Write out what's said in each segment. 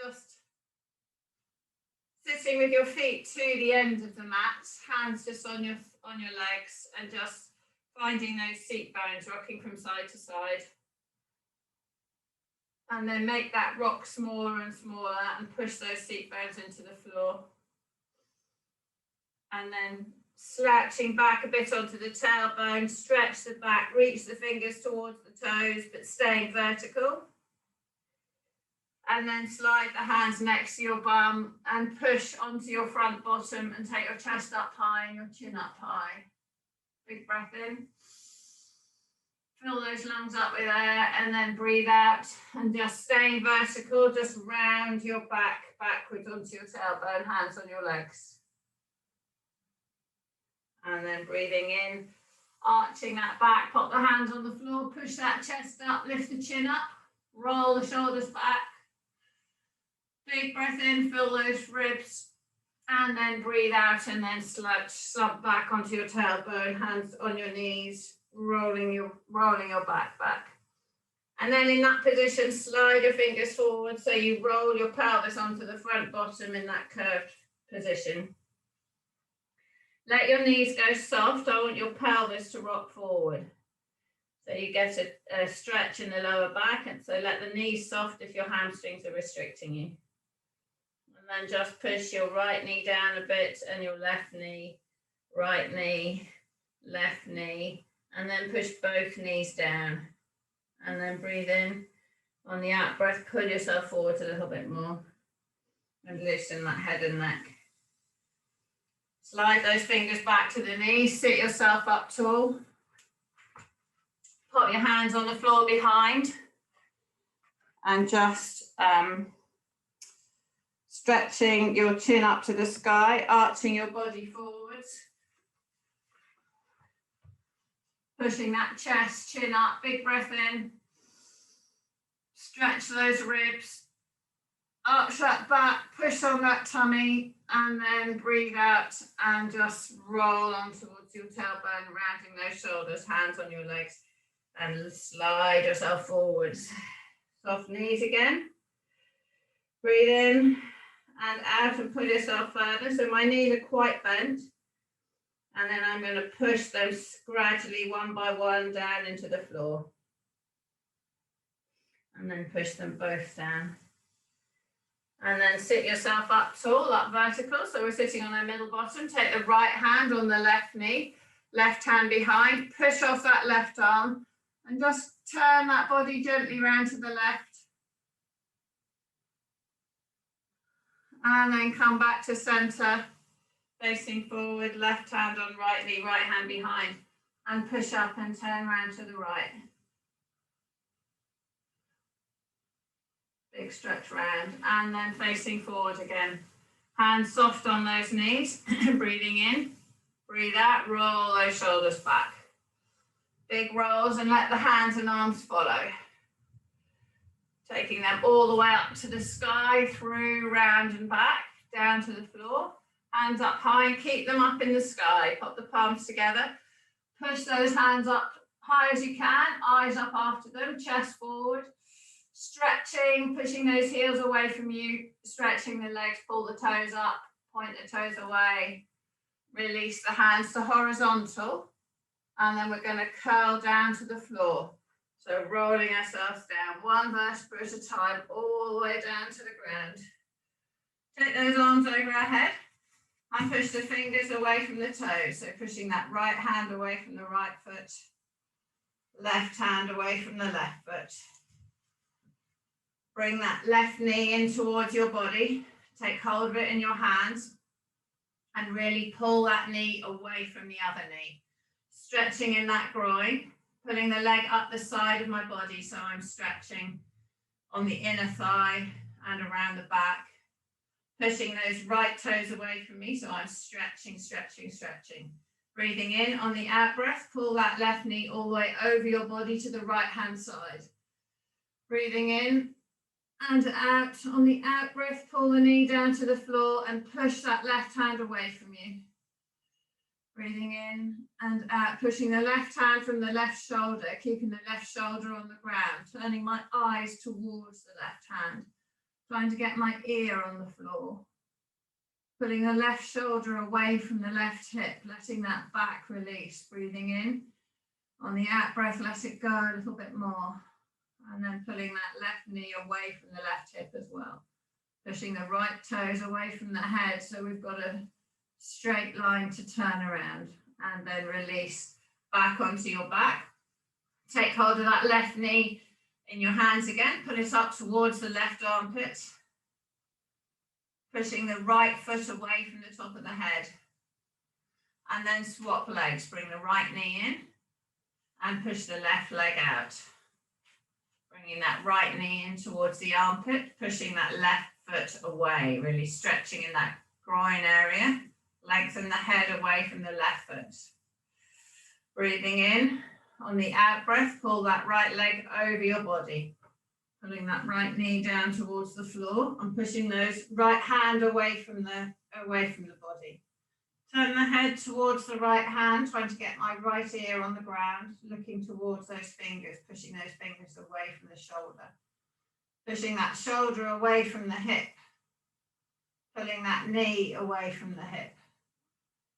just sitting with your feet to the end of the mat, hands just on your legs, and just finding those seat bones, rocking from side to side. And then make that rock smaller and smaller and push those seat bones into the floor. And then slouching back a bit onto the tailbone, stretch the back, reach the fingers towards the toes, but staying vertical. And then slide the hands next to your bum and push onto your front bottom and take your chest up high and your chin up high. Big breath in. Fill those lungs up with air and then breathe out and just staying vertical, just round your back backwards onto your tailbone, hands on your legs. And then breathing in, arching that back, pop the hands on the floor, push that chest up, lift the chin up, roll the shoulders back. Big breath in, fill those ribs, and then breathe out and then slump back onto your tailbone, hands on your knees, rolling your back. And then in that position, slide your fingers forward so you roll your pelvis onto the front bottom in that curved position. Let your knees go soft. I want your pelvis to rock forward. So you get a stretch in the lower back, and so let the knees soft if your hamstrings are restricting you. And then just push your right knee down a bit and your left knee, right knee, left knee, and then push both knees down. And then breathe in. On the out breath, pull yourself forward a little bit more and loosen that head and neck. Slide those fingers back to the knees, sit yourself up tall. Put your hands on the floor behind and just stretching your chin up to the sky, arching your body forwards. Pushing that chest, chin up, big breath in. Stretch those ribs, arch that back, push on that tummy, and then breathe out and just roll on towards your tailbone, rounding those shoulders, hands on your legs, and slide yourself forwards. Soft knees again. Breathe in and out and pull yourself further. So my knees are quite bent. And then I'm going to push them gradually one by one down into the floor. And then push them both down. And then sit yourself up tall, up vertical. So we're sitting on our middle bottom. Take the right hand on the left knee, left hand behind. Push off that left arm and just turn that body gently round to the left. And then come back to center, facing forward, left hand on right knee, right hand behind. And push up and turn round to the right. Big stretch round, and then facing forward again. Hands soft on those knees, breathing in, breathe out, roll those shoulders back. Big rolls and let the hands and arms follow. Taking them all the way up to the sky, through, round and back, down to the floor. Hands up high and keep them up in the sky. Pop the palms together. Push those hands up high as you can, eyes up after them, chest forward. Stretching, pushing those heels away from you, stretching the legs, pull the toes up, point the toes away, release the hands to horizontal, and then we're going to curl down to the floor. So rolling ourselves down, one vertebra at a time, all the way down to the ground. Take those arms over our head and push the fingers away from the toes. So pushing that right hand away from the right foot, left hand away from the left foot. Bring that left knee in towards your body. Take hold of it in your hands and really pull that knee away from the other knee. Stretching in that groin, pulling the leg up the side of my body so I'm stretching on the inner thigh and around the back. Pushing those right toes away from me so I'm stretching, stretching, stretching. Breathing in on the out breath, pull that left knee all the way over your body to the right hand side. Breathing in and out. On the out breath, pull the knee down to the floor and push that left hand away from you. Breathing in and out, pushing the left hand from the left shoulder, keeping the left shoulder on the ground, turning my eyes towards the left hand. trying to get my ear on the floor. Pulling the left shoulder away from the left hip, letting that back release, breathing in. On the out breath, let it go a little bit more. And then pulling that left knee away from the left hip as well. Pushing the right toes away from the head so we've got a straight line to turn around. And then release back onto your back. Take hold of that left knee in your hands again. Pull it up towards the left armpit. Pushing the right foot away from the top of the head. And then swap legs. Bring the right knee in and push the left leg out. Bringing that right knee in towards the armpit, pushing that left foot away, really stretching in that groin area. Lengthen the head away from the left foot. Breathing in. On the out breath, pull that right leg over your body. Pulling that right knee down towards the floor and pushing those right hand away from the body. Turn the head towards the right hand, trying to get my right ear on the ground, looking towards those fingers, pushing those fingers away from the shoulder. Pushing that shoulder away from the hip. Pulling that knee away from the hip.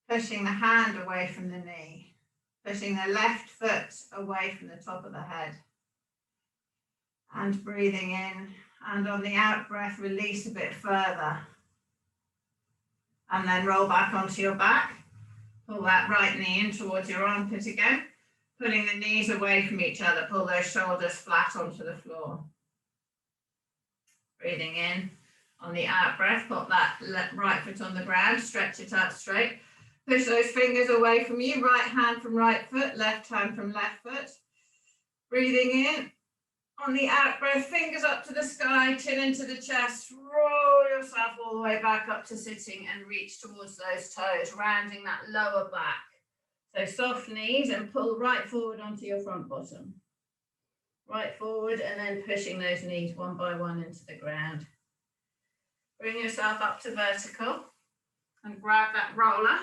Pushing the hand away from the knee. Pushing the left foot away from the top of the head. And breathing in, and on the out breath, release a bit further. And then roll back onto your back. Pull that right knee in towards your armpit again. Pulling the knees away from each other. Pull those shoulders flat onto the floor. Breathing in. On the out breath, put that right foot on the ground. Stretch it out straight. Push those fingers away from you. Right hand from right foot. Left hand from left foot. Breathing in. On the out breath, fingers up to the sky, chin into the chest, roll yourself all the way back up to sitting and reach towards those toes, rounding that lower back. So soft knees and pull right forward onto your front bottom. Right forward and then pushing those knees one by one into the ground. Bring yourself up to vertical and grab that roller.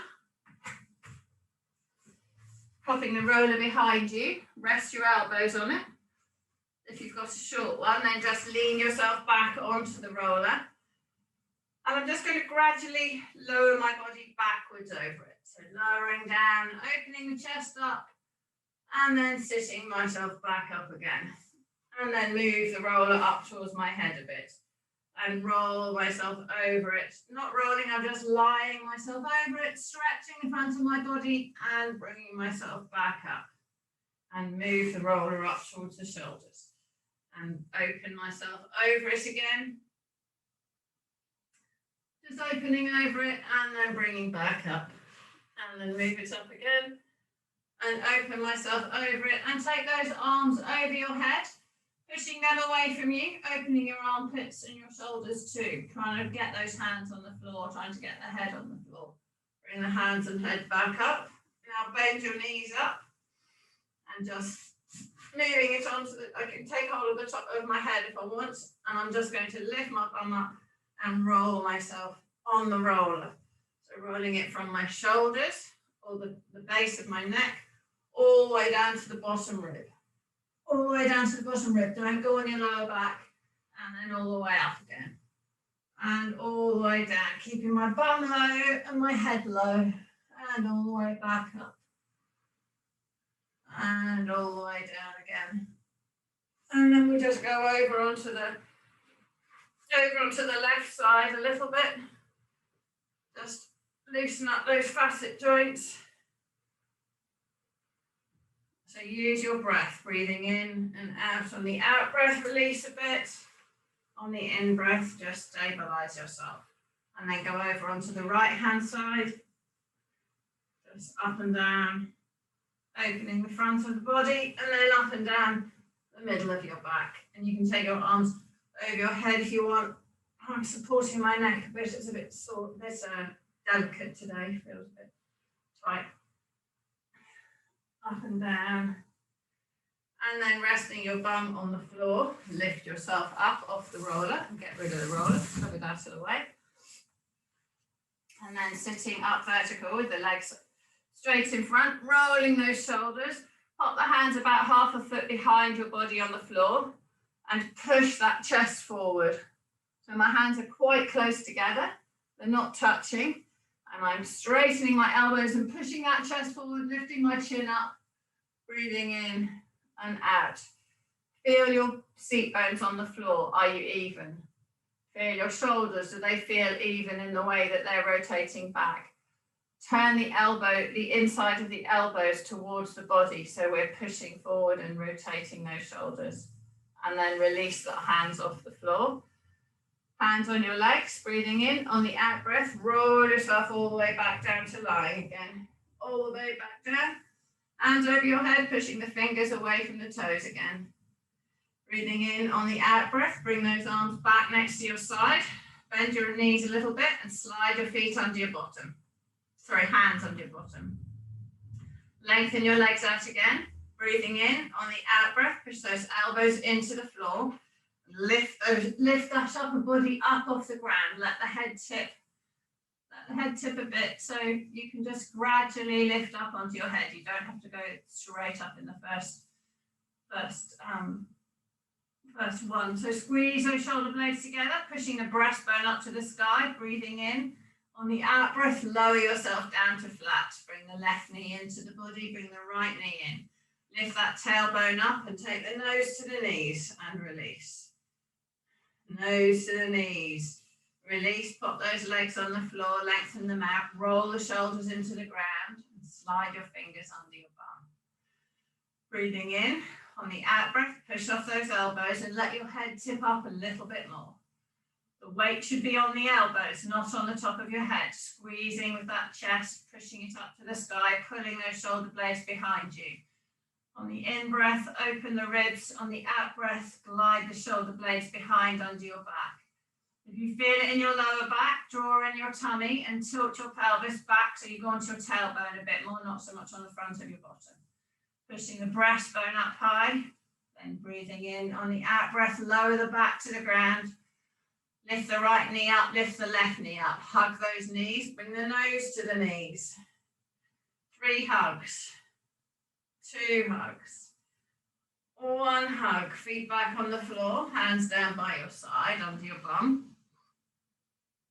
Popping the roller behind you, rest your elbows on it. If you've got a short one, then just lean yourself back onto the roller. And I'm just going to gradually lower my body backwards over it. So lowering down, opening the chest up, and then sitting myself back up again. And then move the roller up towards my head a bit. And roll myself over it. Not rolling, I'm just lying myself over it, stretching the front of my body and bringing myself back up. And move the roller up towards the shoulders. And open myself over it again. Just opening over it and then bringing back up. And then move it up again. And open myself over it. And take those arms over your head. Pushing them away from you. Opening your armpits and your shoulders too. Trying to get those hands on the floor. Trying to get the head on the floor. Bring the hands and head back up. Now bend your knees up. And just moving it onto the, I can take hold of the top of my head if I want, and I'm just going to lift my bum up and roll myself on the roller. So rolling it from my shoulders, or the base of my neck, all the way down to the bottom rib. All the way down to the bottom rib. Don't go on your lower back, and then all the way up again. And all the way down, keeping my bum low and my head low, and all the way back up. And all the way down again. And then we just go over onto the left side a little bit. Just loosen up those facet joints. So use your breath, breathing in and out. On the out breath, release a bit. On the in breath, just stabilize yourself. And then go over onto the right hand side. Just up and down. Opening the front of the body and then up and down the middle of your back. And you can take your arms over your head if you want. I'm supporting my neck a bit. It's a bit sore, a bit delicate today. Feels a bit tight. Up and down. And then resting your bum on the floor. Lift yourself up off the roller and get rid of the roller. Cover that out of the way. And then sitting up vertical with the legs straight in front, rolling those shoulders. Pop the hands about half a foot behind your body on the floor and push that chest forward. So my hands are quite close together. They're not touching. And I'm straightening my elbows and pushing that chest forward, lifting my chin up, breathing in and out. Feel your seat bones on the floor. Are you even? Feel your shoulders. Do they feel even in the way that they're rotating back? Turn the inside of the elbows towards the body. So we're pushing forward and rotating those shoulders. And then release the hands off the floor. Hands on your legs, breathing in. On the out breath, roll yourself all the way back down to lying again. All the way back down. Hands over your head, pushing the fingers away from the toes again. Breathing in on the out breath, bring those arms back next to your side. Bend your knees a little bit and slide your feet under your bottom. Sorry, hands under your bottom. Lengthen your legs out again. Breathing in on the out breath, push those elbows into the floor. Lift that upper body up off the ground. Let the head tip a bit, so you can just gradually lift up onto your head. You don't have to go straight up in the first one. So squeeze those shoulder blades together, pushing the breastbone up to the sky. Breathing in. On the out breath, lower yourself down to flat. Bring the left knee into the body, bring the right knee in. Lift that tailbone up and take the nose to the knees and release. Nose to the knees. Release, pop those legs on the floor, lengthen them out, roll the shoulders into the ground and slide your fingers under your bum. Breathing in, on the out breath, push off those elbows and let your head tip up a little bit more. The weight should be on the elbows, not on the top of your head. Squeezing with that chest, pushing it up to the sky, pulling those shoulder blades behind you. On the in-breath, open the ribs. On the out-breath, glide the shoulder blades behind under your back. If you feel it in your lower back, draw in your tummy and tilt your pelvis back so you go onto your tailbone a bit more, not so much on the front of your bottom. Pushing the breastbone up high, then breathing in. On the out-breath, lower the back to the ground. Lift the right knee up, lift the left knee up. Hug those knees, bring the nose to the knees. 3 hugs. 2 hugs. 1 hug. Feet back on the floor, hands down by your side, under your bum.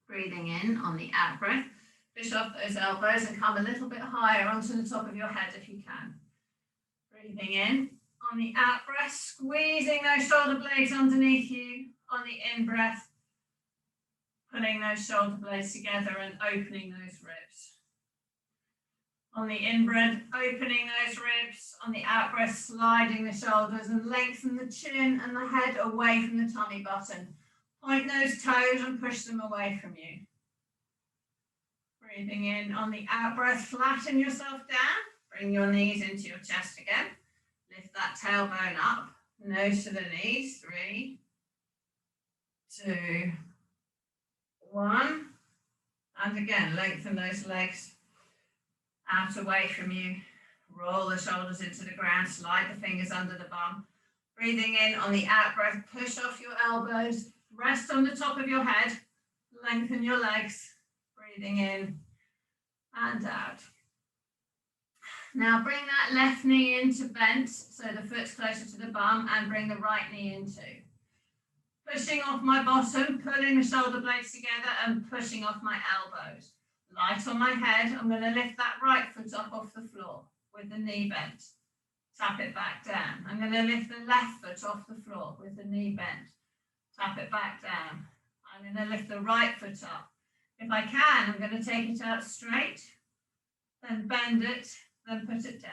Breathing in on the out breath. Push off those elbows and come a little bit higher onto the top of your head if you can. Breathing in. On the out breath, squeezing those shoulder blades underneath you. On the in breath, pulling those shoulder blades together and opening those ribs. On the in-breath, opening those ribs. On the out-breath, sliding the shoulders and lengthen the chin and the head away from the tummy button. Point those toes and push them away from you. Breathing in. On the out-breath, flatten yourself down. Bring your knees into your chest again. Lift that tailbone up. Nose to the knees. 3, 2, 1. And again, lengthen those legs out away from you. Roll the shoulders into the ground, slide the fingers under the bum. Breathing in on the out breath, push off your elbows, rest on the top of your head, lengthen your legs. Breathing in and out. Now bring that left knee into bent, so the foot's closer to the bum, and bring the right knee in too. Pushing off my bottom, pulling the shoulder blades together and pushing off my elbows. Light on my head, I'm going to lift that right foot up off the floor with the knee bent. Tap it back down. I'm going to lift the left foot off the floor with the knee bent. Tap it back down. I'm going to lift the right foot up. If I can, I'm going to take it out straight, then bend it, then put it down.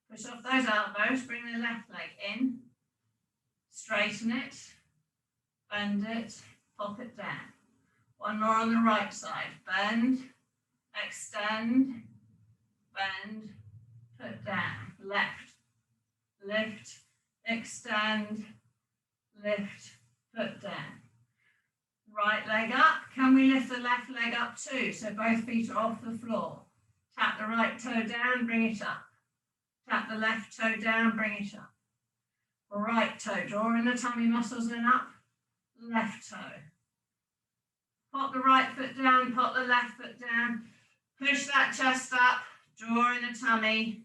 Push off those elbows, bring the left leg in, straighten it, bend it, pop it down. One more on the right side. Bend, extend, bend, put down. Left, lift, extend, lift, put down. Right leg up. Can we lift the left leg up too? So both feet are off the floor. Tap the right toe down, bring it up. Tap the left toe down, bring it up. Right toe, draw in the tummy muscles and up. Left toe. Pop the right foot down, pop the left foot down. Push that chest up, draw in the tummy.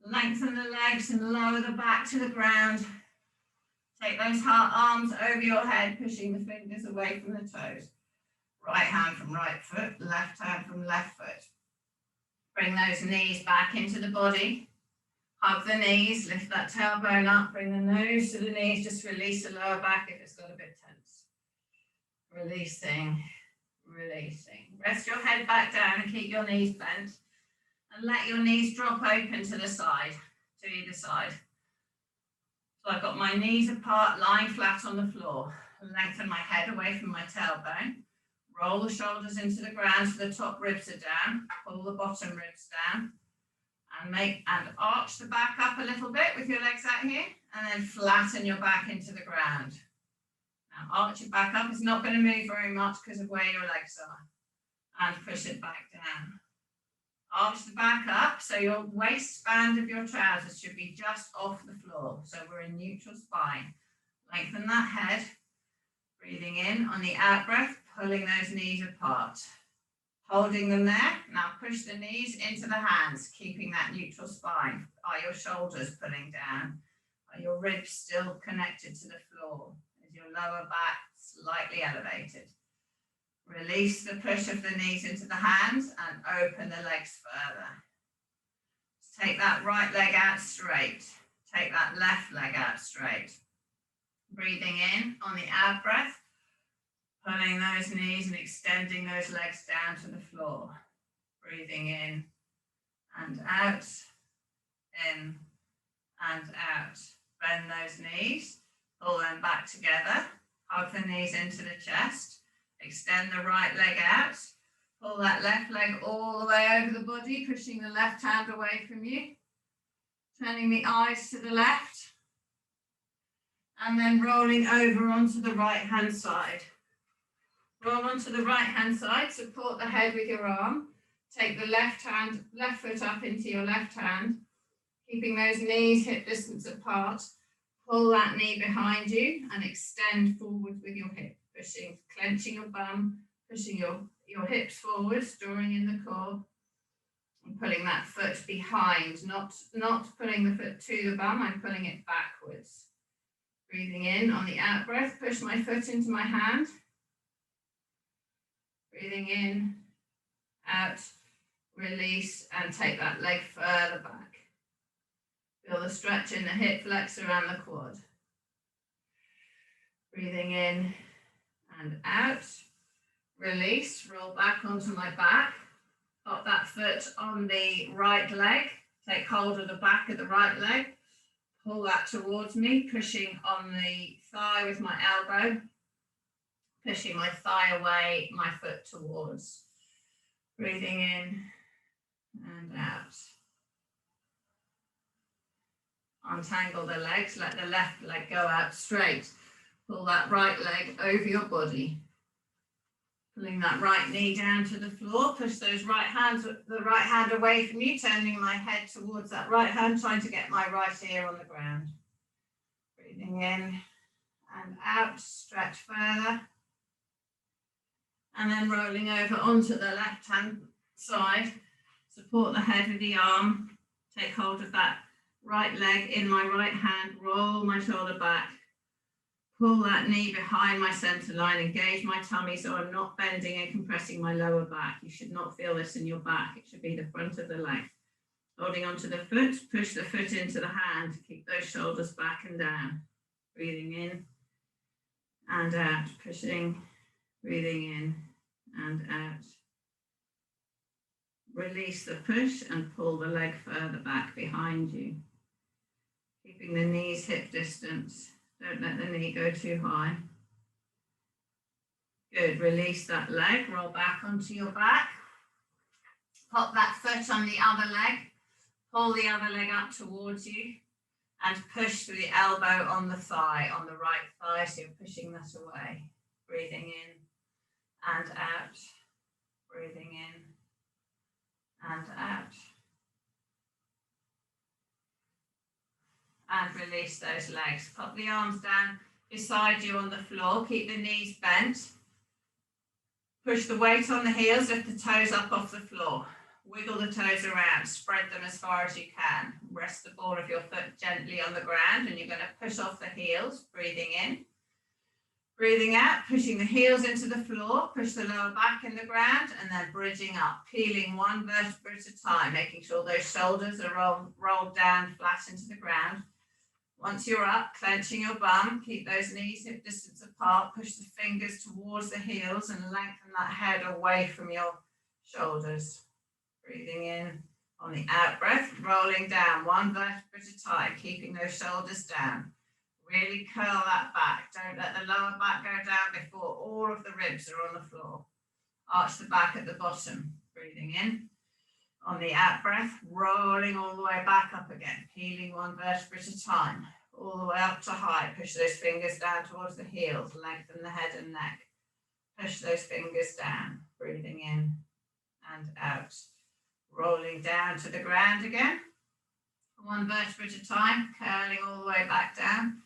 Lengthen the legs and lower the back to the ground. Take those arms over your head, pushing the fingers away from the toes. Right hand from right foot, left hand from left foot. Bring those knees back into the body. Hug the knees, lift that tailbone up, bring the nose to the knees, just release the lower back if it's got a bit tense. Releasing, releasing. Rest your head back down and keep your knees bent. And let your knees drop open to the side, to either side. So I've got my knees apart, lying flat on the floor. Lengthen my head away from my tailbone. Roll the shoulders into the ground so the top ribs are down. Pull the bottom ribs down. And arch the back up a little bit with your legs out here. And then flatten your back into the ground. Now arch your back up. It's not going to move very much because of where your legs are. And push it back down. Arch the back up, so your waistband of your trousers should be just off the floor. So we're in neutral spine. Lengthen that head. Breathing in on the out breath, pulling those knees apart. Holding them there. Now push the knees into the hands, keeping that neutral spine. Are your shoulders pulling down? Are your ribs still connected to the floor? Is your lower back slightly elevated? Release the push of the knees into the hands and open the legs further. Take that right leg out straight. Take that left leg out straight. Breathing in on the out breath, pulling those knees and extending those legs down to the floor. Breathing in and out, in and out. Bend those knees, pull them back together, hug the knees into the chest. Extend the right leg out, pull that left leg all the way over the body, pushing the left hand away from you, turning the eyes to the left, and then rolling over onto the right hand side. Roll onto the right hand side, support the head with your arm, take the left foot up into your left hand, keeping those knees hip distance apart, pull that knee behind you and extend forward with your hip. Pushing, clenching your bum, pushing your hips forwards, drawing in the core, and pulling that foot behind, not pulling the foot to the bum, I'm pulling it backwards. Breathing in on the out breath, push my foot into my hand. Breathing in, out, release, and take that leg further back. Feel the stretch in the hip flexor and the quad. Breathing in, and out, release, roll back onto my back, pop that foot on the right leg, take hold of the back of the right leg, pull that towards me, pushing on the thigh with my elbow, pushing my thigh away, my foot towards. Breathing in and out. Untangle the legs, let the left leg go out straight. Pull that right leg over your body. Pulling that right knee down to the floor. Push those the right hand away from you, turning my head towards that right hand, trying to get my right ear on the ground. Breathing in and out, stretch further. And then rolling over onto the left hand side. Support the head with the arm. Take hold of that right leg in my right hand, roll my shoulder back. Pull that knee behind my center line, engage my tummy so I'm not bending and compressing my lower back. You should not feel this in your back. It should be the front of the leg. Holding onto the foot, push the foot into the hand. Keep those shoulders back and down. Breathing in and out, pushing, breathing in and out. Release the push and pull the leg further back behind you. Keeping the knees hip distance. Don't let the knee go too high. Good, release that leg, roll back onto your back. Pop that foot on the other leg, pull the other leg up towards you and push the elbow on the thigh, on the right thigh, so you're pushing that away. Breathing in and out, breathing in and out. And release those legs. Pop the arms down beside you on the floor. Keep the knees bent. Push the weight on the heels, lift the toes up off the floor. wiggle the toes around, spread them as far as you can. Rest the ball of your foot gently on the ground, and you're going to push off the heels, breathing in. Breathing out, pushing the heels into the floor, push the lower back in the ground, and then bridging up, peeling one vertebra at a time, making sure those shoulders are rolled down flat into the ground. Once you're up, clenching your bum, keep those knees hip distance apart, push the fingers towards the heels and lengthen that head away from your shoulders. Breathing in on the out breath, rolling down one vertebra at a time, keeping those shoulders down. Really curl that back. Don't let the lower back go down before all of the ribs are on the floor. Arch the back at the bottom. Breathing in. On the out breath, rolling all the way back up again. Peeling one vertebra at a time. All the way up to high. Push those fingers down towards the heels. Lengthen the head and neck. Push those fingers down. Breathing in and out. Rolling down to the ground again. One vertebra at a time. Curling all the way back down.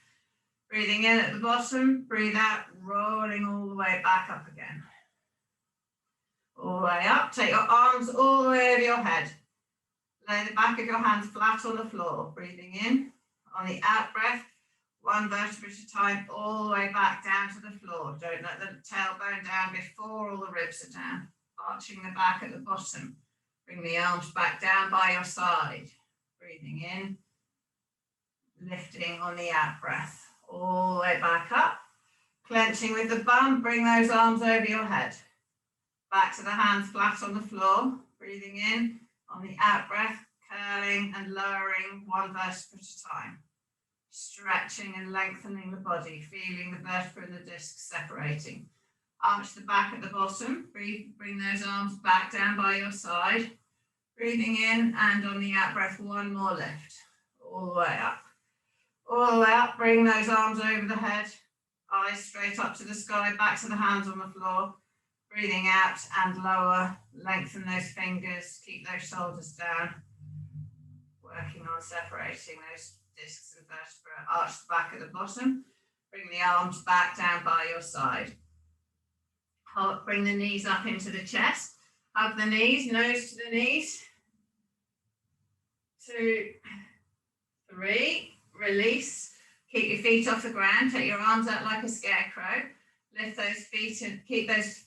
Breathing in at the bottom, breathe out, rolling all the way back up again. All the way up, take your arms all the way over your head. Lay the back of your hands flat on the floor. Breathing in, on the out breath, one vertebra at a time, all the way back down to the floor. Don't let the tailbone down before all the ribs are down. Arching the back at the bottom. Bring the arms back down by your side. Breathing in, lifting on the out breath. All the way back up, clenching with the bum, bring those arms over your head. Back to the hands flat on the floor, breathing in, on the out breath, curling and lowering one vertebra at a time. Stretching and lengthening the body, feeling the vertebra and the discs separating. Arch the back at the bottom, bring those arms back down by your side. Breathing in, and on the out breath, one more lift, all the way up. All the way up, bring those arms over the head, eyes straight up to the sky, back to the hands on the floor. Breathing out and lower, lengthen those fingers, keep those shoulders down. Working on separating those discs and vertebrae. Arch the back at the bottom, bring the arms back down by your side. Bring the knees up into the chest, hug the knees, nose to the knees. 2, 3. Release, keep your feet off the ground, take your arms out like a scarecrow, lift those feet and keep those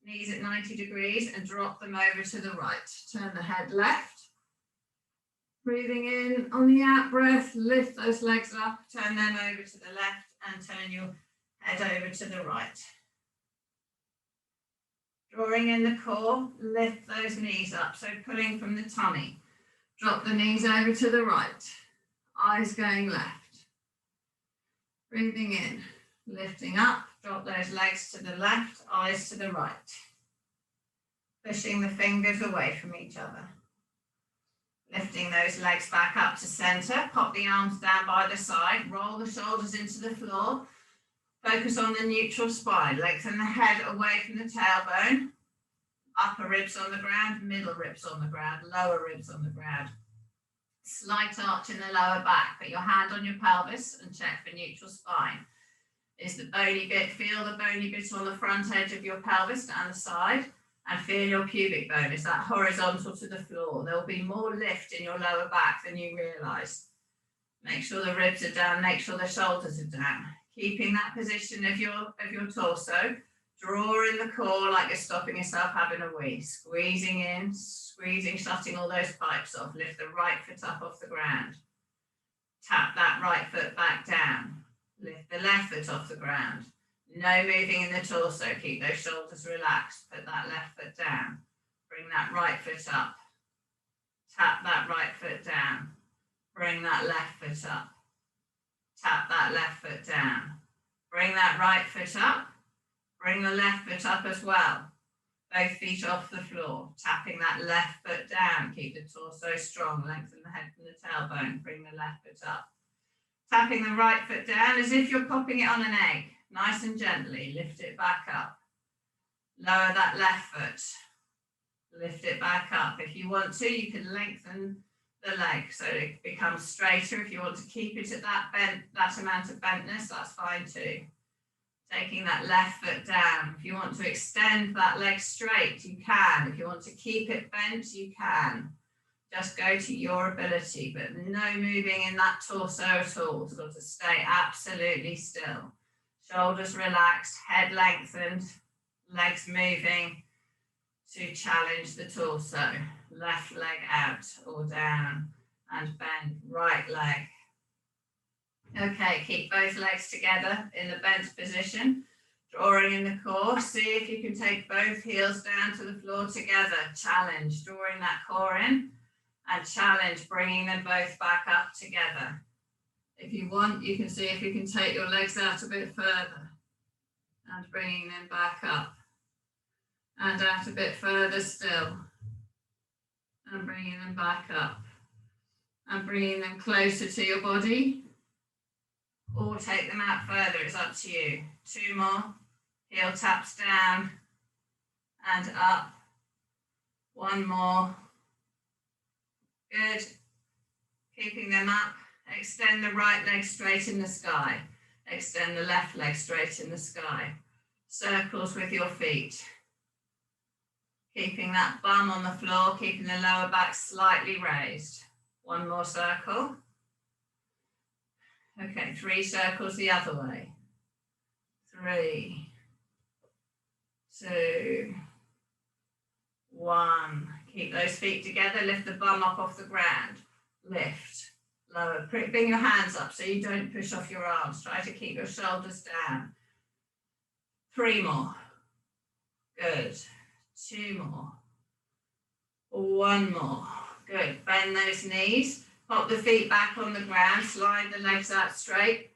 knees at 90 degrees and drop them over to the right. Turn the head left. Breathing in on the out breath, lift those legs up, turn them over to the left and turn your head over to the right. Drawing in the core, lift those knees up, so pulling from the tummy. Drop the knees over to the right. Eyes going left. Breathing in, lifting up, drop those legs to the left, eyes to the right. Pushing the fingers away from each other. Lifting those legs back up to center, pop the arms down by the side, roll the shoulders into the floor. Focus on the neutral spine, lengthen the head away from the tailbone. Upper ribs on the ground, middle ribs on the ground, lower ribs on the ground. Slight arch in the lower back, put your hand on your pelvis and check for neutral spine. Is the bony bit, feel the bony bit on the front edge of your pelvis down the side, and feel your pubic bone. Is that horizontal to the floor? There will be more lift in your lower back than you realise. Make sure the ribs are down, make sure the shoulders are down. Keeping that position of your torso, draw in the core like you're stopping yourself having a wee. Squeezing in, squeezing, shutting all those pipes off. Lift the right foot up off the ground. Tap that right foot back down. Lift the left foot off the ground. No moving in the torso. Keep those shoulders relaxed. Put that left foot down. Bring that right foot up. Tap that right foot down. Bring that left foot up. Tap that left foot down. Bring that right foot up. Bring the left foot up as well. Both feet off the floor. Tapping that left foot down. Keep the torso strong. Lengthen the head from the tailbone. Bring the left foot up. Tapping the right foot down as if you're popping it on an egg. Nice and gently. Lift it back up. Lower that left foot. Lift it back up. If you want to, you can lengthen the leg so it becomes straighter. If you want to keep it at that amount of bentness, that's fine too. Taking that left foot down. If you want to extend that leg straight, you can. If you want to keep it bent, you can. Just go to your ability, but no moving in that torso at all. It's got to stay absolutely still. Shoulders relaxed, head lengthened, legs moving to challenge the torso. Left leg out or down and bend right leg. Okay, keep both legs together in the bent position. Drawing in the core, see if you can take both heels down to the floor together. Challenge, drawing that core in. And challenge, bringing them both back up together. If you want, you can see if you can take your legs out a bit further and bringing them back up and out a bit further still and bringing them back up and bringing them closer to your body or take them out further. It's up to you. 2 more. Heel taps down and up. 1 more. Good. Keeping them up. Extend the right leg straight in the sky. Extend the left leg straight in the sky. Circles with your feet. Keeping that bum on the floor, keeping the lower back slightly raised. 1 more circle. Okay, 3 circles the other way. 3, 2, 1. Keep those feet together, lift the bum up off the ground. Lift, lower, bring your hands up so you don't push off your arms. Try to keep your shoulders down. 3 more. Good. 2 more. 1 more. Good. Bend those knees. Pop the feet back on the ground. Slide the legs out straight.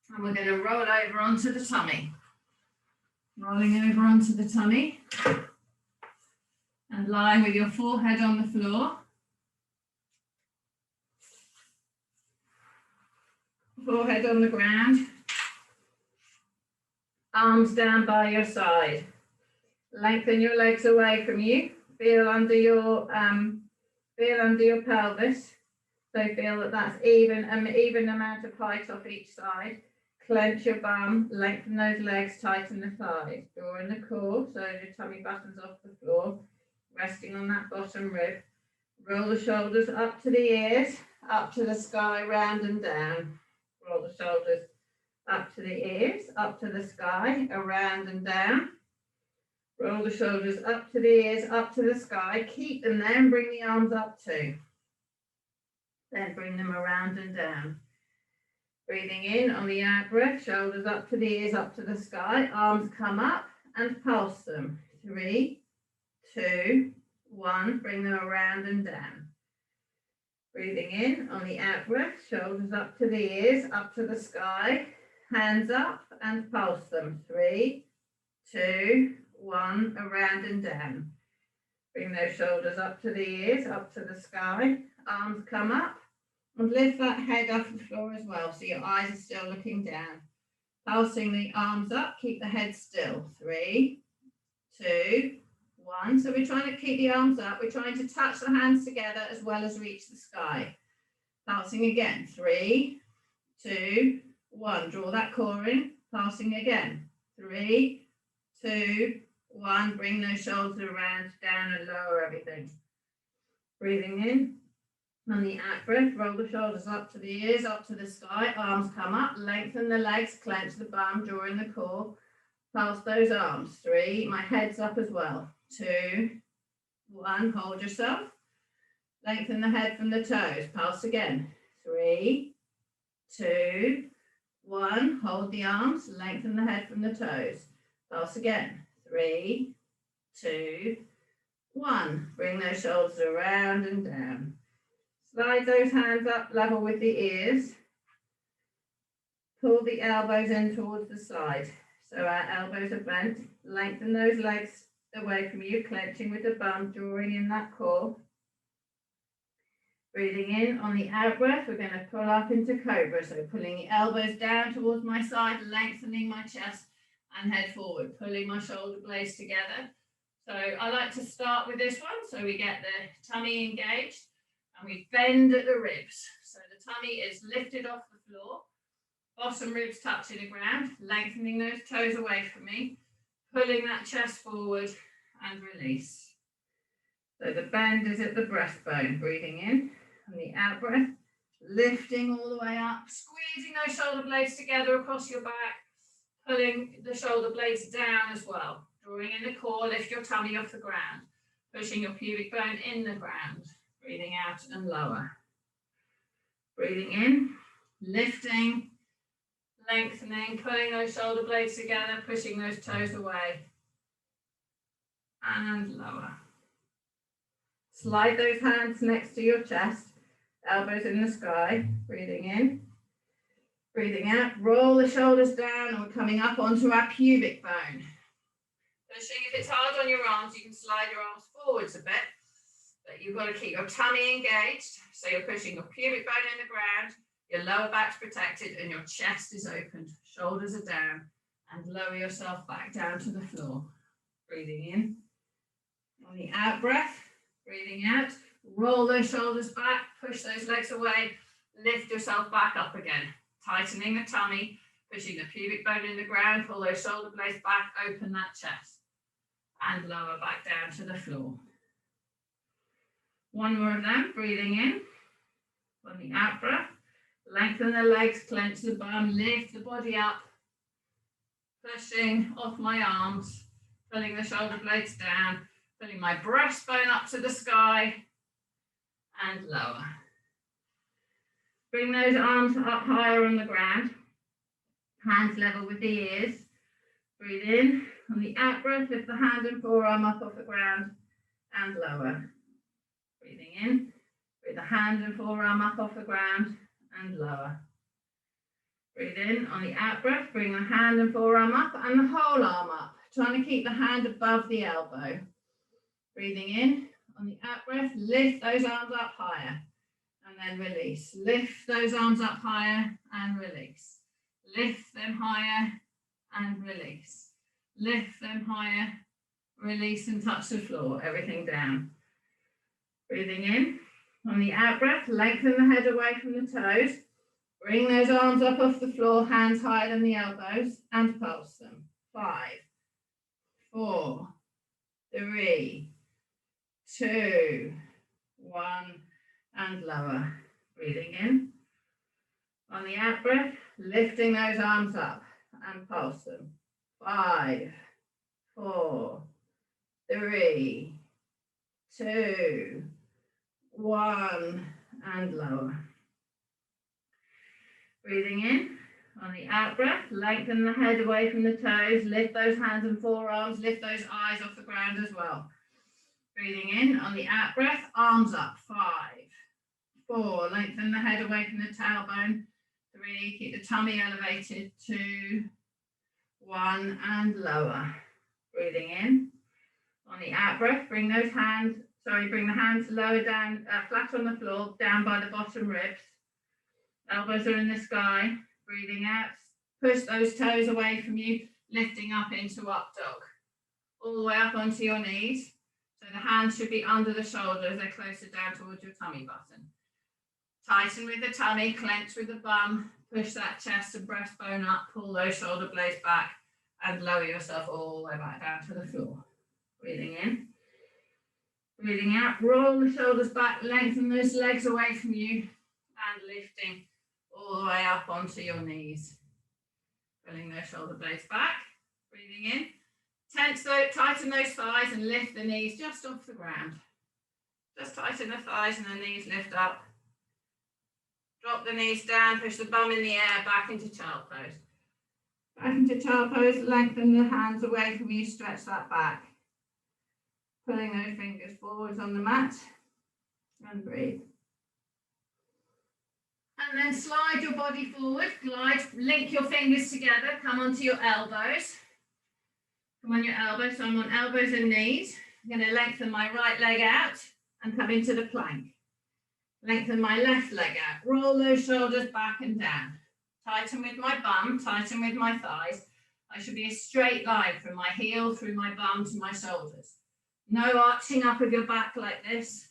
And we're going to roll over onto the tummy. Rolling over onto the tummy. And lying with your forehead on the floor. Forehead on the ground. Arms down by your side. Lengthen your legs away from you. Feel under your pelvis. So feel that that's an even amount of height off each side. Clench your bum, lengthen those legs, tighten the thighs. Draw in the core so your tummy button's off the floor. Resting on that bottom rib. Roll the shoulders up to the ears, up to the sky, round and down. Roll the shoulders up to the ears, up to the sky, around and down. Roll the shoulders up to the ears, up to the sky. Keep them there and bring the arms up too. Then bring them around and down. Breathing in on the out breath, shoulders up to the ears, up to the sky. Arms come up and pulse them. 3, 2, 1. Bring them around and down. Breathing in on the out breath, shoulders up to the ears, up to the sky. Hands up and pulse them. 3, 2, 1. Around and down. Bring those shoulders up to the ears, up to the sky. Arms come up and lift that head off the floor as well, so your eyes are still looking down. Pulsing the arms up, keep the head still. 3, 2, 1. So we're trying to keep the arms up. We're trying to touch the hands together as well as reach the sky. Pulsing again. 3, 2, 1. Draw that core in. Pulsing again. 3, 2, 1. Bring those shoulders around, down and lower everything. Breathing in. On the out breath, roll the shoulders up to the ears, up to the sky. Arms come up. Lengthen the legs. Clench the bum. Draw in the core. Pulse those arms. 3. My head's up as well. 2, 1. Hold yourself. Lengthen the head from the toes. Pulse again. 3, 2, 1. Hold the arms. Lengthen the head from the toes. Pulse again. 3, 2, 1. Bring those shoulders around and down. Slide those hands up level with the ears. Pull the elbows in towards the side. So our elbows are bent. Lengthen those legs away from you, clenching with the bum, drawing in that core. Breathing in on the out breath, we're going to pull up into cobra. So pulling the elbows down towards my side, lengthening my chest and head forward, pulling my shoulder blades together. So I like to start with this one so we get the tummy engaged and we bend at the ribs. So the tummy is lifted off the floor. Bottom ribs touching the ground, lengthening those toes away from me, pulling that chest forward and release. So the bend is at the breastbone, breathing in, and the out breath, lifting all the way up, squeezing those shoulder blades together across your back, pulling the shoulder blades down as well, drawing in the core, lift your tummy off the ground, pushing your pubic bone in the ground, breathing out and lower. Breathing in, lifting, lengthening, pulling those shoulder blades together, pushing those toes away, and lower. Slide those hands next to your chest, elbows in the sky, breathing in, breathing out, roll the shoulders down, and we're coming up onto our pubic bone. Pushing, if it's hard on your arms, you can slide your arms forwards a bit, but you've got to keep your tummy engaged, so you're pushing your pubic bone in the ground, your lower back's protected, and your chest is opened, shoulders are down, and lower yourself back down to the floor. Breathing in. On the out breath, breathing out, roll those shoulders back, push those legs away, lift yourself back up again, tightening the tummy, pushing the pubic bone in the ground, pull those shoulder blades back, open that chest, and lower back down to the floor. One more of them, breathing in. On the out breath, lengthen the legs, clench the bum, lift the body up, pushing off my arms, pulling the shoulder blades down, pulling my breastbone up to the sky, and lower. Bring those arms up higher on the ground, hands level with the ears. Breathe in. On the out breath, lift the hand and forearm up off the ground and lower. Breathing in, bring the hand and forearm up off the ground and lower. Breathe in. On the out breath, bring the hand and forearm up and the whole arm up, trying to keep the hand above the elbow. Breathing in. On the out breath, lift those arms up higher and then release. Lift those arms up higher and release. Lift them higher and release. Lift them higher, release and touch the floor, everything down. Breathing in. On the out breath, lengthen the head away from the toes. Bring those arms up off the floor, hands higher than the elbows, and pulse them. 5, 4, 3, 2, 1, and lower. Breathing in. On the out breath, lifting those arms up and pulse them. 5, 4, 3, 2, 1, and lower. Breathing in. On the out breath, lengthen the head away from the toes, lift those hands and forearms, lift those eyes off the ground as well. Breathing in. On the out breath, arms up. 5, 4, lengthen the head away from the tailbone. 3, keep the tummy elevated. 2, 1, and lower. Breathing in. On the out breath, bring the hands lower down, flat on the floor, down by the bottom ribs. Elbows are in the sky. Breathing out, push those toes away from you, lifting up into up dog. All the way up onto your knees. So the hands should be under the shoulders, they're closer down towards your tummy button. Tighten with the tummy, clench with the bum, push that chest and breastbone up, pull those shoulder blades back, and lower yourself all the way back down to the floor. Breathing in. Breathing out, roll the shoulders back, lengthen those legs away from you, and lifting all the way up onto your knees. Pulling those shoulder blades back, breathing in. Tighten those thighs and lift the knees just off the ground. Just tighten the thighs and the knees lift up. Drop the knees down, push the bum in the air, back into child pose. Back into child pose, lengthen the hands away from you, stretch that back. Pulling those fingers forwards on the mat and breathe. And then slide your body forward, glide, link your fingers together, come onto your elbows. Come on your elbows, so I'm on elbows and knees. I'm going to lengthen my right leg out and come into the plank. Lengthen my left leg out, roll those shoulders back and down. Tighten with my bum, tighten with my thighs. I should be a straight line from my heel through my bum to my shoulders. No arching up of your back like this.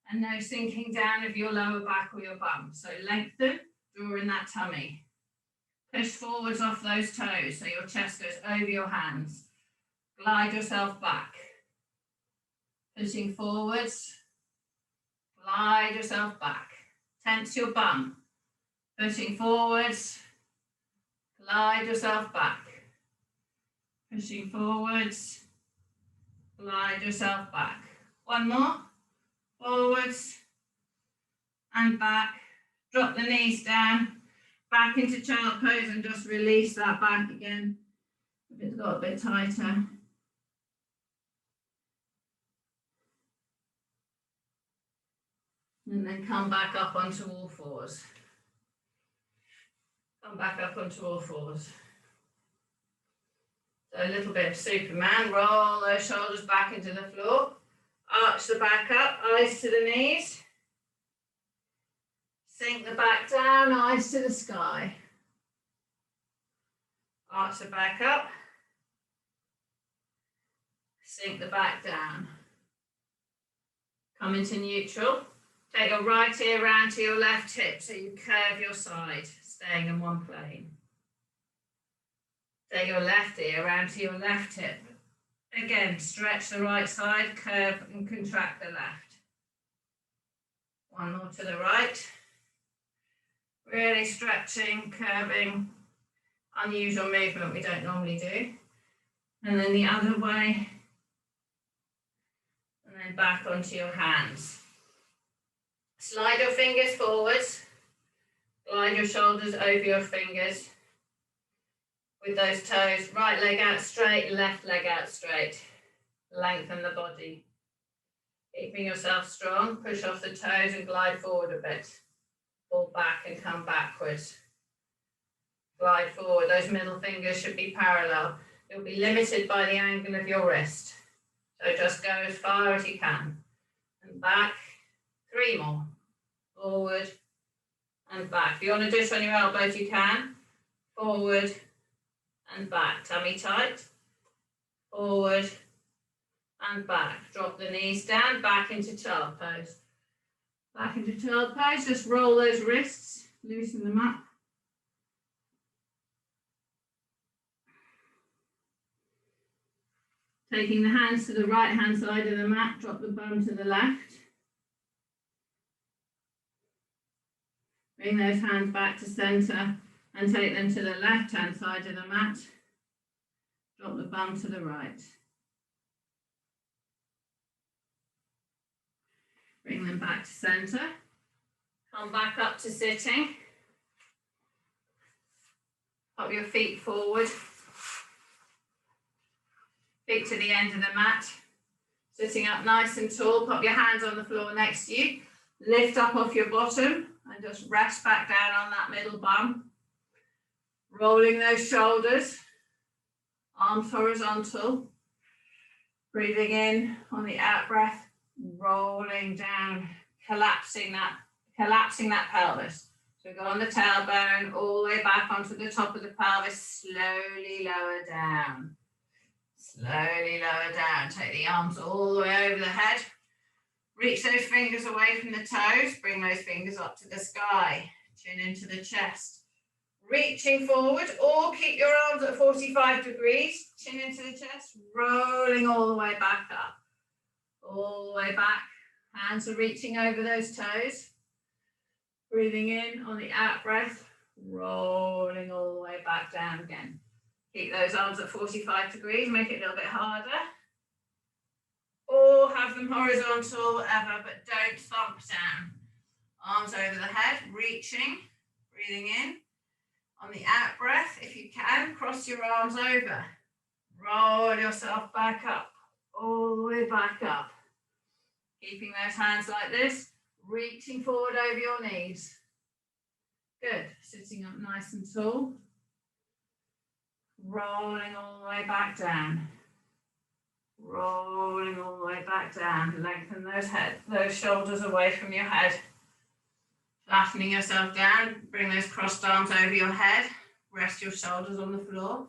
And no sinking down of your lower back or your bum. So lengthen, draw in that tummy. Push forwards off those toes so your chest goes over your hands. Glide yourself back. Pushing forwards. Glide yourself back. Tense your bum. Pushing forwards. Glide yourself back. Pushing forwards. Glide yourself back. One more. Forwards and back. Drop the knees down. Back into child pose and just release that back again. If it's got a bit tighter. And then come back up onto all fours. Come back up onto all fours. So a little bit of Superman. Roll those shoulders back into the floor. Arch the back up, eyes to the knees. Sink the back down, eyes to the sky. Arch the back up. Sink the back down. Come into neutral. Take your right ear round to your left hip so you curve your side, staying in one plane. Take your left ear round to your left hip. Again, stretch the right side, curve and contract the left. One more to the right. Really stretching, curving, unusual movement we don't normally do. And then the other way. And then back onto your hands. Slide your fingers forwards. Glide your shoulders over your fingers. With those toes, right leg out straight, left leg out straight. Lengthen the body. Keeping yourself strong, push off the toes and glide forward a bit. Pull back and come backwards. Glide forward, those middle fingers should be parallel. You'll be limited by the angle of your wrist. So just go as far as you can. And back, 3 more. Forward and back. If you want to do this on your elbows, you can. Forward and back. Tummy tight. Forward and back. Drop the knees down, back into child pose. Back into child pose. Just roll those wrists, loosen them up. Taking the hands to the right hand side of the mat, drop the bum to the left. Bring those hands back to centre and take them to the left hand side of the mat. Drop the bum to the right. Bring them back to centre. Come back up to sitting. Pop your feet forward. Feet to the end of the mat. Sitting up nice and tall. Pop your hands on the floor next to you. Lift up off your bottom and just rest back down on that middle bum. Rolling those shoulders. Arms horizontal. Breathing in on the out breath. Rolling down. Collapsing that pelvis. So go on the tailbone all the way back onto the top of the pelvis. Slowly lower down. Slowly lower down. Take the arms all the way over the head. Reach those fingers away from the toes. Bring those fingers up to the sky. Chin into the chest. Reaching forward, or keep your arms at 45 degrees. Chin into the chest. Rolling all the way back up. All the way back. Hands are reaching over those toes. Breathing in on the out breath. Rolling all the way back down again. Keep those arms at 45 degrees. Make it a little bit harder. Or have them horizontal, whatever, but don't thump down. Arms over the head, reaching, breathing in. On the out breath, if you can, cross your arms over. Roll yourself back up, all the way back up. Keeping those hands like this, reaching forward over your knees. Good, sitting up nice and tall. Rolling all the way back down. Rolling all the way back down. Lengthen those shoulders away from your head. Flattening yourself down. Bring those crossed arms over your head. Rest your shoulders on the floor.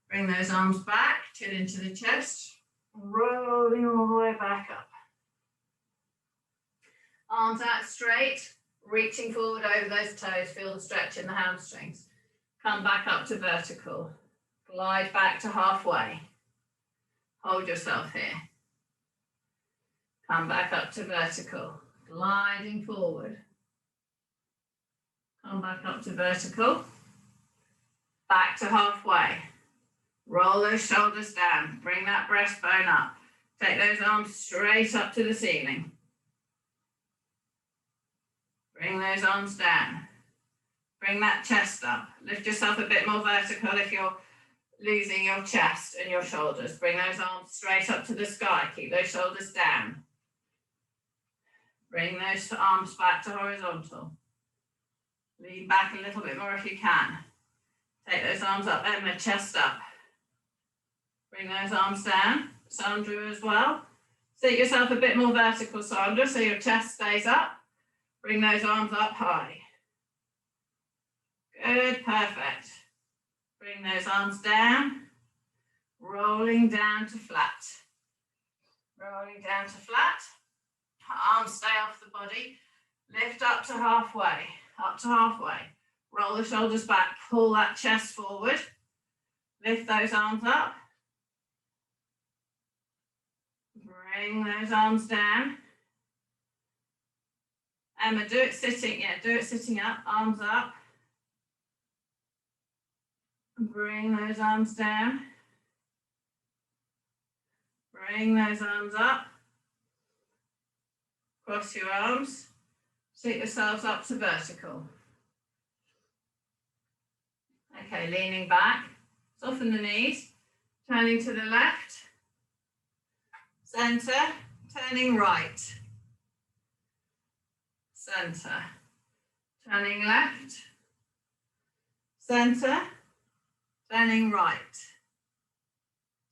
Bring those arms back. Chin into the chest. Rolling all the way back up. Arms out straight. Reaching forward over those toes. Feel the stretch in the hamstrings. Come back up to vertical. Glide back to halfway. Hold yourself here. Come back up to vertical. Gliding forward. Come back up to vertical. Back to halfway. Roll those shoulders down. Bring that breastbone up. Take those arms straight up to the ceiling. Bring those arms down. Bring that chest up. Lift yourself a bit more vertical if you're losing your chest and your shoulders. Bring those arms straight up to the sky. Keep those shoulders down. Bring those arms back to horizontal. Lean back a little bit more if you can. Take those arms up, Emma, chest up. Bring those arms down, Sandra as well. Sit yourself a bit more vertical, Sandra, so your chest stays up. Bring those arms up high. Good, perfect. Bring those arms down, rolling down to flat. Rolling down to flat. Arms stay off the body. Lift up to halfway, up to halfway. Roll the shoulders back, pull that chest forward. Lift those arms up. Bring those arms down. Emma, do it sitting, yeah, do it sitting up, arms up. Bring those arms down. Bring those arms up. Cross your arms. Sit yourselves up to vertical. Okay, leaning back. Soften the knees. Turning to the left. Center. Turning right. Center. Turning left. Center. Turning right.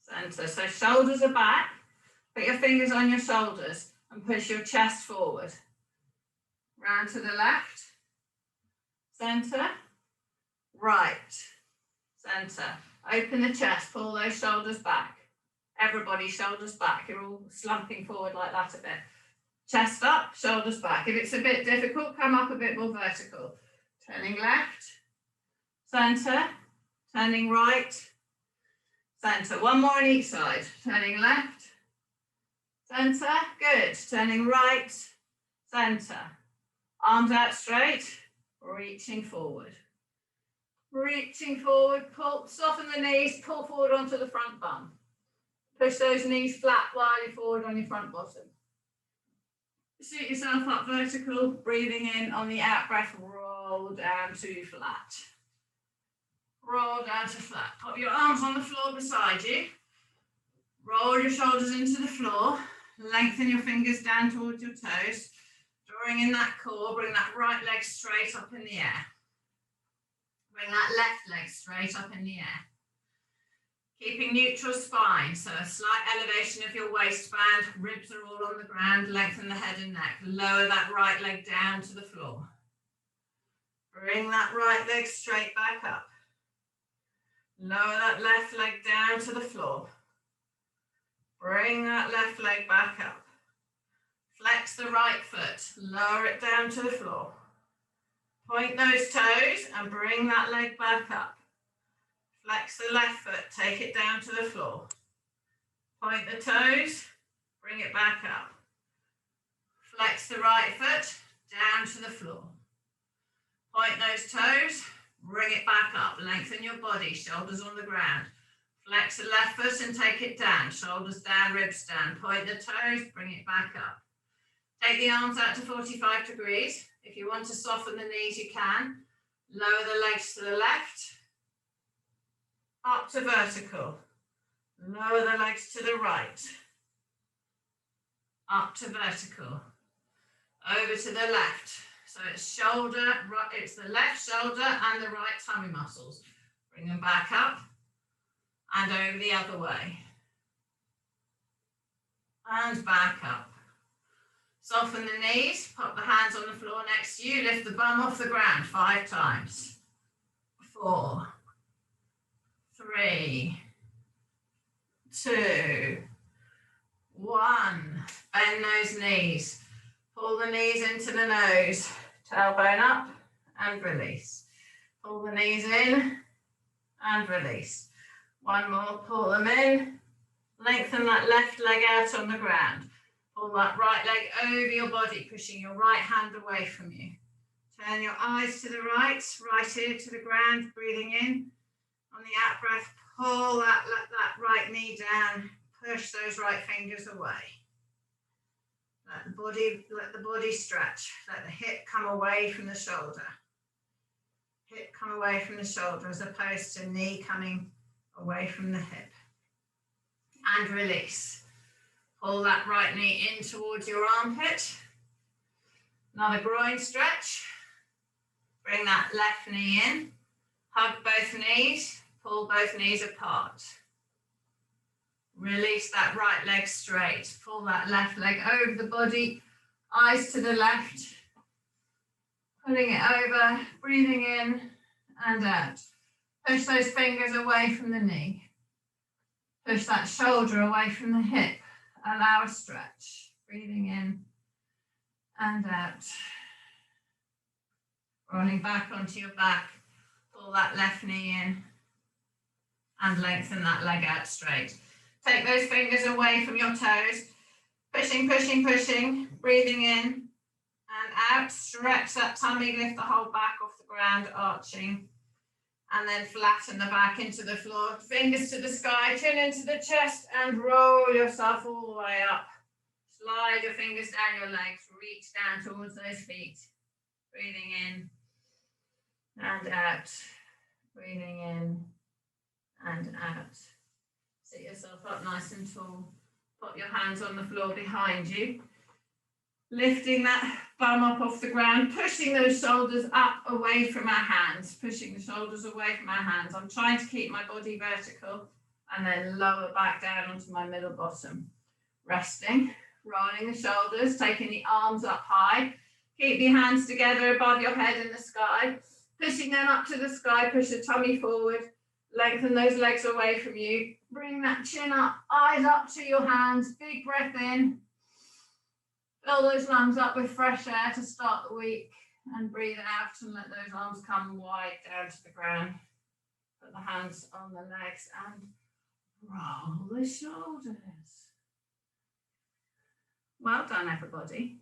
Center. So shoulders are back. Put your fingers on your shoulders and push your chest forward. Round to the left. Center. Right. Center. Open the chest. Pull those shoulders back. Everybody, shoulders back. You're all slumping forward like that a bit. Chest up, shoulders back. If it's a bit difficult, come up a bit more vertical. Turning left. Center. Turning right. Center. One more on each side. Turning left. Center. Good. Turning right. Center. Arms out straight. Reaching forward. Reaching forward. Pull. Soften the knees. Pull forward onto the front bum. Push those knees flat while you're forward on your front bottom. Sit yourself up vertical. Breathing in on the out breath. Roll down to flat. Roll down to flat. Put your arms on the floor beside you. Roll your shoulders into the floor. Lengthen your fingers down towards your toes. Drawing in that core, bring that right leg straight up in the air. Bring that left leg straight up in the air. Keeping neutral spine, so a slight elevation of your waistband. Ribs are all on the ground. Lengthen the head and neck. Lower that right leg down to the floor. Bring that right leg straight back up. Lower that left leg down to the floor. Bring that left leg back up. Flex the right foot. Lower it down to the floor. Point those toes and bring that leg back up. Flex the left foot. Take it down to the floor. Point the toes. Bring it back up. Flex the right foot down to the floor. Point those toes. Bring it back up. Lengthen your body. Shoulders on the ground. Flex the left foot and take it down. Shoulders down, ribs down. Point the toes. Bring it back up. Take the arms out to 45 degrees. If you want to soften the knees, you can. Lower the legs to the left. Up to vertical. Lower the legs to the right. Up to vertical. Over to the left. So it's shoulder, right, it's the left shoulder and the right tummy muscles. Bring them back up and over the other way. And back up. Soften the knees, pop the hands on the floor next to you, lift the bum off the ground 5 times. 4, 3, 2, 1. Bend those knees. Pull the knees into the nose. Tailbone up and release. Pull the knees in and release. One more, pull them in. Lengthen that left leg out on the ground. Pull that right leg over your body, pushing your right hand away from you. Turn your eyes to the right ear to the ground, breathing in. On the out breath, pull that right knee down, push those right fingers away. Let the body stretch. Let the hip come away from the shoulder. Hip come away from the shoulder as opposed to knee coming away from the hip. And release. Pull that right knee in towards your armpit. Another groin stretch. Bring that left knee in. Hug both knees. Pull both knees apart. Release that right leg straight. Pull that left leg over the body. Eyes to the left. Pulling it over. Breathing in and out. Push those fingers away from the knee. Push that shoulder away from the hip. Allow a stretch. Breathing in and out. Rolling back onto your back. Pull that left knee in and lengthen that leg out straight. Take those fingers away from your toes. Pushing, pushing, pushing. Breathing in and out. Stretch that tummy. Lift the whole back off the ground, arching. And then flatten the back into the floor. Fingers to the sky, chin into the chest, and roll yourself all the way up. Slide your fingers down your legs. Reach down towards those feet. Breathing in and out. Breathing in and out. Sit yourself up nice and tall. Put your hands on the floor behind you. Lifting that bum up off the ground, pushing those shoulders up away from our hands, pushing the shoulders away from our hands. I'm trying to keep my body vertical and then lower back down onto my middle bottom. Resting, rolling the shoulders, taking the arms up high. Keep your hands together above your head in the sky, pushing them up to the sky, push the tummy forward, lengthen those legs away from you. Bring that chin up, eyes up to your hands, big breath in. Fill those lungs up with fresh air to start the week and breathe out and let those arms come wide down to the ground. Put the hands on the legs and roll the shoulders. Well done, everybody.